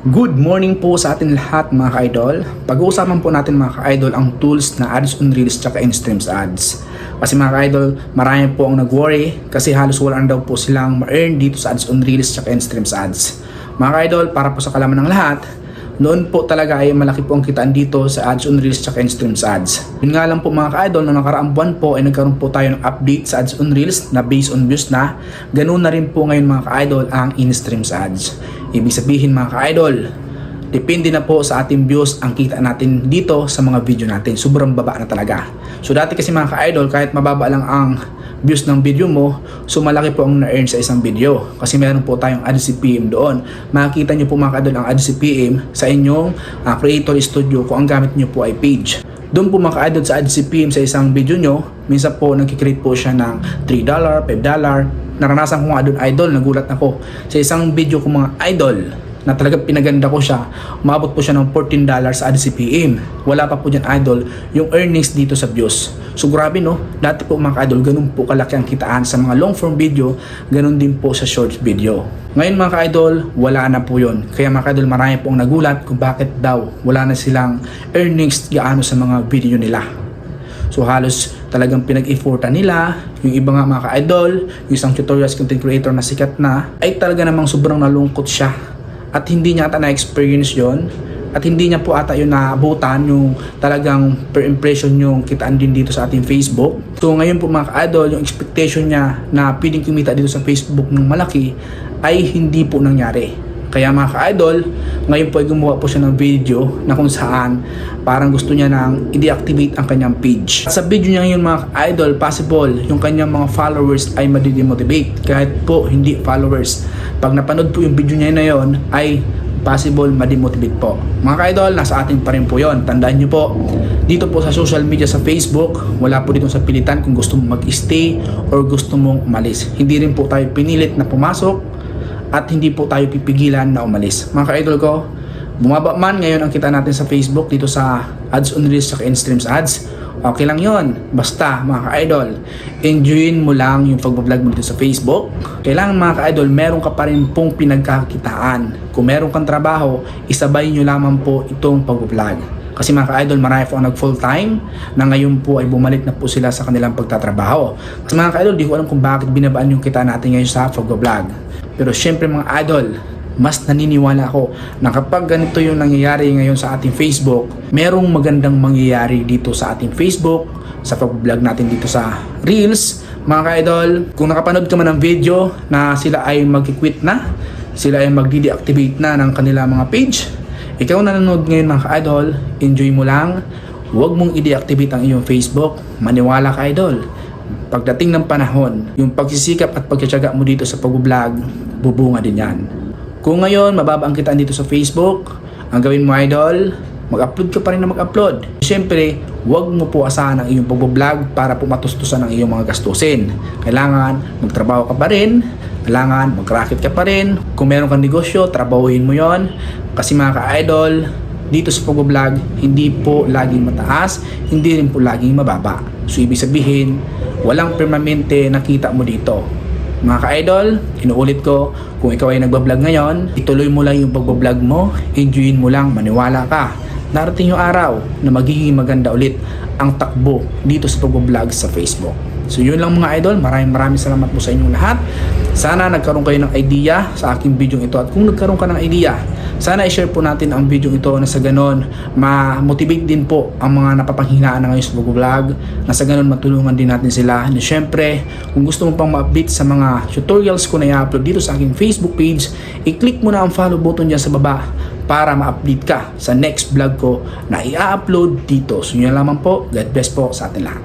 Good morning po sa atin lahat mga ka-idol. Pag-uusapan po natin mga ka-idol ang tools na ads on Reels at in-streams ads. Kasi mga ka-idol, marami po ang nag-worry kasi halos wala na daw po silang ma-earn dito sa ads on Reels at in-streams ads. Mga ka-idol, para po sa kalaman ng lahat, noon po talaga ay malaki po ang kitaan dito sa ads on Reels at in-streams ads. Yun nga lang po mga ka-idol, noong nakaraang buwan po ay nagkaroon po tayo ng update sa ads on Reels na based on views na. Ganun na rin po ngayon mga ka-idol ang in-streams ads. Ibig sabihin mga ka-idol, depende na po sa ating views ang kita natin dito sa mga video natin. Sobrang baba na talaga. So dati kasi mga ka-idol, kahit mababa lang ang views ng video mo, so malaki po ang na-earn sa isang video. Kasi meron po tayong AdCPM doon. Makikita nyo po mga ka-idol ang AdCPM sa inyong Creator Studio kung ang gamit nyo po ay page. Doon po mga ka-idol sa AdCPM sa isang video nyo, minsan po nagkikreate po siya ng $3, $5. Naranasan ko nga doon idol, nagulat ako sa isang video ko mga idol na talagang pinaganda ko siya, umabot po siya ng $14 sa AdCPM. Wala pa po dyan idol yung earnings dito sa views. So grabe no, dati po mga idol, ganun po kalaki ang kitaan sa mga long form video, ganun din po sa short video. Ngayon mga idol, wala na po yun. Kaya mga idol, marami po ang nagulat kung bakit daw wala na silang earnings gaano sa mga video nila. So halos talagang pinag-effortan nila. Yung iba nga mga ka-idol, yung isang tutorials content creator na sikat na, ay talaga namang sobrang nalungkot siya. At hindi niya ata na-experience yon. At hindi niya po ata yung naabutan yung talagang per impression yung kitaan din dito sa ating Facebook. So ngayon po mga ka-idol, yung expectation niya na pwedeng kumita dito sa Facebook ng malaki ay hindi po nangyari. Kaya mga ka-idol, ngayon po ay gumawa po siya ng video na kung saan parang gusto niya nang i-deactivate ang kanyang page. Sa video niya ngayon mga ka-idol, possible yung kanyang mga followers ay madidemotivate kahit po hindi followers. Pag napanood po yung video niya na yon ay possible ma-demotivate po. Mga ka-idol, nasa atin pa rin po yon. Tandaan nyo po, dito po sa social media sa Facebook, wala po dito sa pilitan kung gusto mong mag-stay or gusto mong umalis. Hindi rin po tayo pinilit na pumasok at hindi po tayo pipigilan na umalis. Mga ka-idol ko, bumaba man ngayon ang kita natin sa Facebook dito sa ads on Reels at in-streams ads, okay lang yon. Basta mga ka-idol, enjoyin mo lang yung pag-vlog mo dito sa Facebook. Kailangan mga ka-idol, meron ka pa rin pong pinagkakitaan. Kung meron kang trabaho, isabay nyo lamang po itong pag-vlog. Kasi mga ka-idol, marami po ang nag-full time na ngayon po ay bumalik na po sila sa kanilang pagtatrabaho. Kasi mga ka-idol, di ko alam kung bakit binabaan yung kita natin ngayon sa pag-vlog. Pero syempre mga idol, mas naniniwala ako na kapag ganito yung nangyayari ngayon sa ating Facebook, merong magandang mangyayari dito sa ating Facebook, sa pag-vlog natin dito sa Reels. Mga ka-idol, kung nakapanood ka man ng video na sila ay mag-quit na, sila ay mag-deactivate na ng kanila mga page, ikaw na nanonood ngayon mga ka-idol, enjoy mo lang, huwag mong i-deactivate ang iyong Facebook, maniwala ka idol. Pagdating ng panahon, yung pagsisikap at pagtsatsaga mo dito sa pag-vlog, bubunga din yan. Kung ngayon, mababa ang kitaan dito sa Facebook, ang gawin mo idol, mag-upload ka pa rin na mag-upload. Siyempre, huwag mo po asahan ang iyong pag-vlog para po matustusan ang iyong mga gastusin. Kailangan magtrabaho ka pa rin, kailangan mag-racket ka pa rin. Kung meron kang negosyo, trabahuhin mo yon. Kasi mga ka-idol, dito sa pag-vlog, hindi po laging mataas, hindi rin po laging mababa. So, ibig sabihin, walang permanente nakita mo dito. Mga ka-idol, inuulit ko, kung ikaw ay nagbablog ngayon, ituloy mo lang yung pag-vlog mo, enjoyin mo lang, maniwala ka. Darating yung araw na magiging maganda ulit ang takbo dito sa pag-vlog sa Facebook. So yun lang mga idol, maraming salamat po sa inyong lahat. Sana nagkaroon kayo ng idea sa aking video ito, at kung nagkaroon ka ng idea, sana i-share po natin ang video ito na sa ganon ma-motivate din po ang mga napapanghinaan na ngayon sa vlog, na sa ganon matulungan din natin sila. And syempre, kung gusto mo pang ma-update sa mga tutorials ko na i-upload dito sa aking Facebook page, i-click mo na ang follow button dyan sa baba para ma-update ka sa next vlog ko na i-upload dito. So yun lamang po, God bless po sa atin lahat.